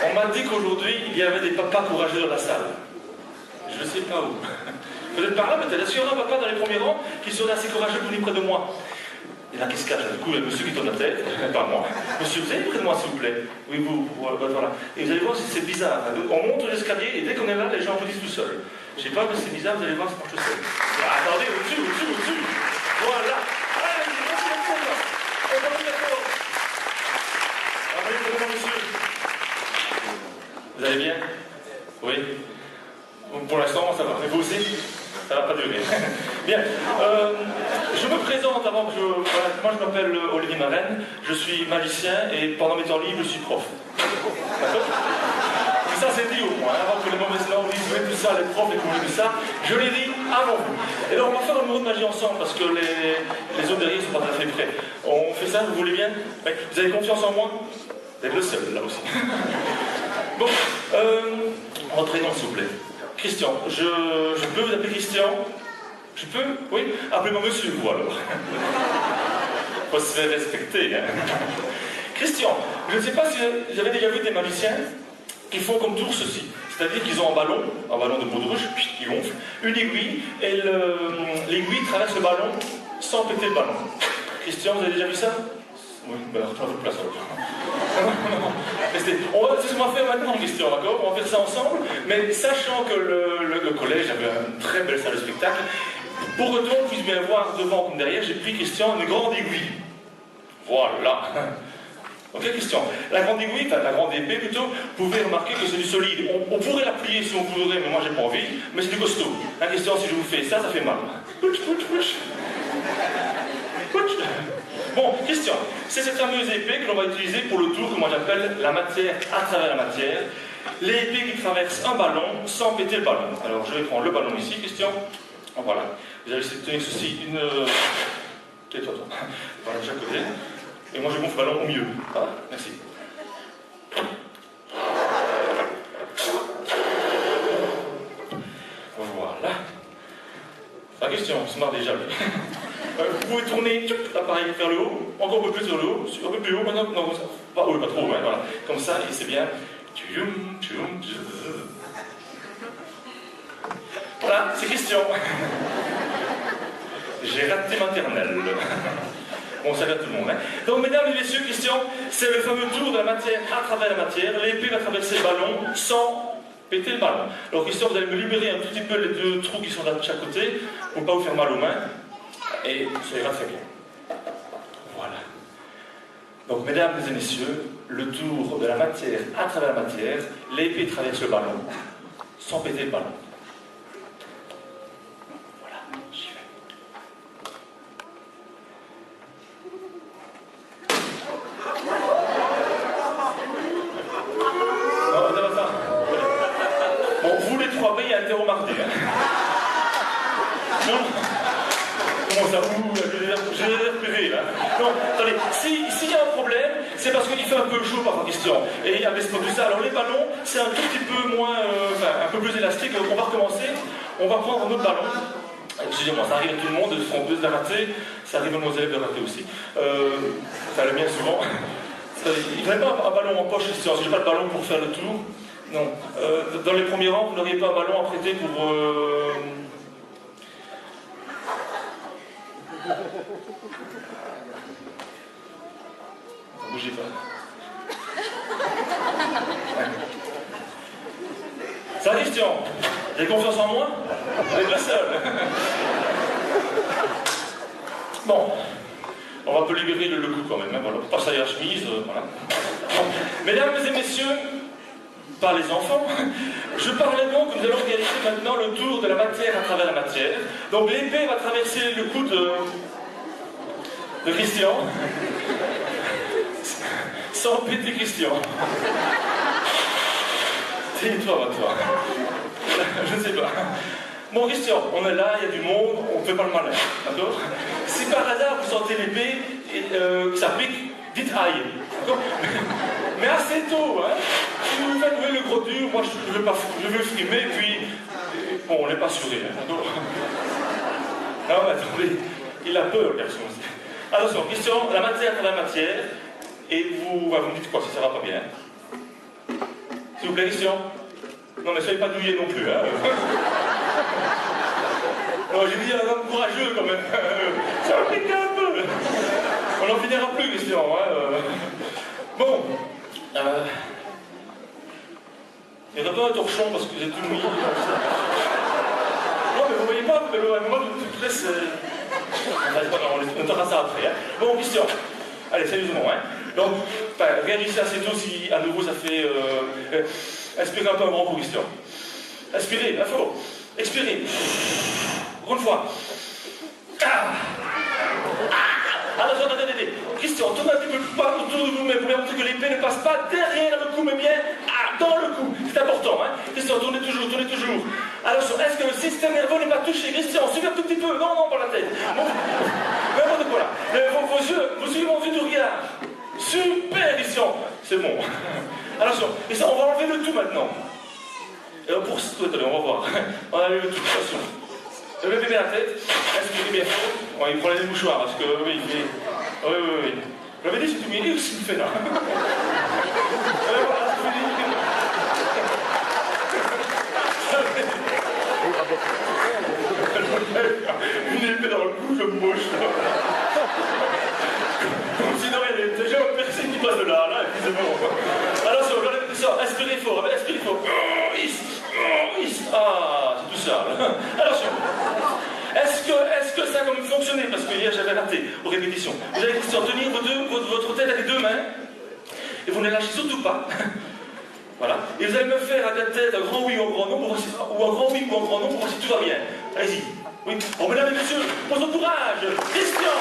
On m'a dit qu'aujourd'hui, il y avait des papas courageux dans la salle. Je ne sais pas où. Peut-être par là, peut-être. Est-ce qu'il y aura un papa dans les premiers rangs qui serait assez courageux pour venir près de moi? Et là, qu'est-ce qu'il y a? Du coup, le monsieur qui tourne la tête, pas moi. Monsieur, vous allez près de moi, s'il vous plaît? Oui, vous, voilà. Et vous allez voir, c'est bizarre. On monte l'escalier et dès qu'on est là, les gens applaudissent tout seuls. Je sais pas, mais c'est bizarre, vous allez voir, ça marche tout seul. Attendez, au-dessus. Voilà. Allez, merci beaucoup. On va vous d'accord. Allez, monsieur. Vous allez bien? Oui. Pour l'instant, ça va. Mais vous aussi? Ça va pas durer. Bien. Je me présente avant que je... Voilà, moi, je m'appelle Olivier Marraine. Je suis magicien et pendant mes temps libres, je suis prof. D'accord? Ça, c'est dit au moins. Avant que les mauvaises langues disent tout ça, les profs, les cours, tout ça, je l'ai dit avant vous. Et donc, on va faire un numéro de magie ensemble parce que les autres derrière ne sont pas tout à fait prêts. On fait ça, vous voulez bien? Oui. Vous avez confiance en moi? Vous êtes le seul, là aussi. Bon, rentrez donc, s'il vous plaît. Christian, je peux vous appeler Christian? Je peux? Oui? Appelez-moi monsieur, vous alors. Faut se faire respecter, hein. Christian, je ne sais pas si vous avez déjà vu des magiciens qui font comme tour ceci. C'est-à-dire qu'ils ont un ballon de baudruche, qui gonfle, une aiguille, et l'aiguille traverse le ballon sans péter le ballon. Christian, vous avez déjà vu ça? Oui, ben retourne à votre place alors. C'est ce qu'on va faire maintenant, Christian, d'accord? On va faire ça ensemble, mais sachant que le collège avait une très belle salle de spectacle, pour que tout le monde puisse bien voir devant comme derrière, j'ai pris, Christian, une grande aiguille. Voilà. Ok, Christian. La grande aiguille, enfin la grande épée plutôt, vous pouvez remarquer que c'est du solide. On pourrait la plier si on voudrait, mais moi j'ai pas envie, mais c'est du costaud. Hein, Christian, si je vous fais ça, ça fait mal. Bon, Christian, c'est cette fameuse épée que l'on va utiliser pour le tour que moi j'appelle la matière à travers la matière. L'épée qui traverse un ballon sans péter le ballon. Alors je vais prendre le ballon ici, Christian. Voilà. Vous allez tenir ceci, une... Tais-toi, toi. Voilà, de chaque côté. Et moi je gonfle le ballon au mieux. Ah, merci. Voilà. La question, c'est marre déjà. Vous pouvez tourner l'appareil vers le haut, encore un peu plus vers le haut, un peu plus haut maintenant, non, pas haut, pas trop, ouais, voilà. Comme ça, et c'est bien. Voilà, c'est Christian. J'ai raté maternelle. Bon, ça va tout le monde, hein. Donc, mesdames et messieurs, Christian, c'est le fameux tour de la matière à travers la matière. L'épée va traverser le ballon sans péter le ballon. Alors, Christian, vous allez me libérer un tout petit peu les deux trous qui sont de chaque côté pour ne pas vous faire mal aux mains. Et ça ira très bien. Voilà. Donc, mesdames et messieurs, le tour de la matière à travers la matière, l'épée traverse le ballon sans péter le ballon. Voilà, j'y vais. Non, ça. Bon, vous les 3B, il y a un mardi. Non. Comment ça, j'ai l'air privé, là. Non, attendez, s'il y a un problème, c'est parce qu'il fait un peu chaud, par question. Et il y a tout ça. Alors, les ballons, c'est un tout petit peu moins, un peu plus élastique. Donc, on va recommencer. On va prendre un autre ballon. Excusez-moi, ça arrive à tout le monde, de fronteuse de rater. Ça arrive à nos élèves de rater aussi. Ça allait bien souvent. Il n'y avait pas un ballon en poche, si j'ai pas de ballon pour faire le tour. Non. Dans les premiers rangs, vous n'auriez pas un ballon à prêter pour... Bougez pas. Ouais. Ça, Christian, vous avez confiance en moi? Vous êtes le seul. Bon, on va un peu libérer le coup quand même. Hein, voilà. Pas ça à la chemise, voilà. Bon. Mesdames et messieurs, par les enfants, je parlais donc, nous allons réaliser maintenant le tour de la matière à travers la matière. Donc l'épée va traverser le cou de Christian, sans péter Christian. Tais-toi, toi. Je ne sais pas. Bon, Christian, on est là, il y a du monde, on ne fait pas le malin, d'accord? Si par hasard vous sentez l'épée, que ça pique, dites aïe, d'accord? Mais assez tôt, hein? Si vous faites lever le gros dur, moi je veux frimer, puis bon, on n'est pas assuré, hein, d'accord? Non, mais attendez, il a peur, le garçon. Attention, Christian, la matière à la matière, et vous me dites quoi, si ça va pas bien. S'il vous plaît, Christian. Non, mais soyez pas douillés non plus, hein. Non, j'ai dit un homme courageux, quand même. Ça va piquer un peu. On n'en finira plus, Christian, hein. Bon. Il y en a pas un torchon, parce que vous êtes tout mouillé. Non, mais vous voyez pas, mais moi, je te laisse... On te ça après, hein. Bon, Christian. Allez, sérieusement, hein. Donc, regarde ici assez tôt si à nouveau ça fait. Inspirez un peu un grand coup, Christian. Inspirez, il faut. Expirez. Encore une fois. Alors, attendez. Christian, tournez un petit peu plus bas autour de vous, mais vous voulez montrer que l'épée ne passe pas derrière le cou, mais bien dans le cou. C'est important, hein. Christian, tournez toujours. Attention, est-ce que le système nerveux n'est pas touché? Christian, suivez un tout petit peu. Non, pas la tête. N'importe quoi là. Vos yeux, vous suivez mon vue du regard. Super, Christian. C'est bon. Attention, Christian, on va enlever le tout maintenant. Pour... Attendez, on va voir. On va enlever le tout, attention. Levez bien la tête, inspirez bien fort. Bon, il prend les mouchoirs parce que oui, il fait. Oui. Vous l'avez dit, c'est tout mignon ce qu'il fait là. Une épée dans le cou, je me mouche. Sinon, il y a déjà une personne qui passe de là, et puis c'est bon. Attention, j'enlève ça, inspirez fort. Ah, c'est tout ça. Attention. Est-ce que ça a comme fonctionné? Parce que hier j'avais raté aux répétitions. Vous allez tenir votre tête avec 2 mains et vous ne lâchez surtout pas. Voilà. Et vous allez me faire à la tête un grand oui ou un grand non, ou un grand oui ou un grand non pour voir si tout va bien. Allez-y. Oui. Bon, mesdames et messieurs, votre courage, Christian.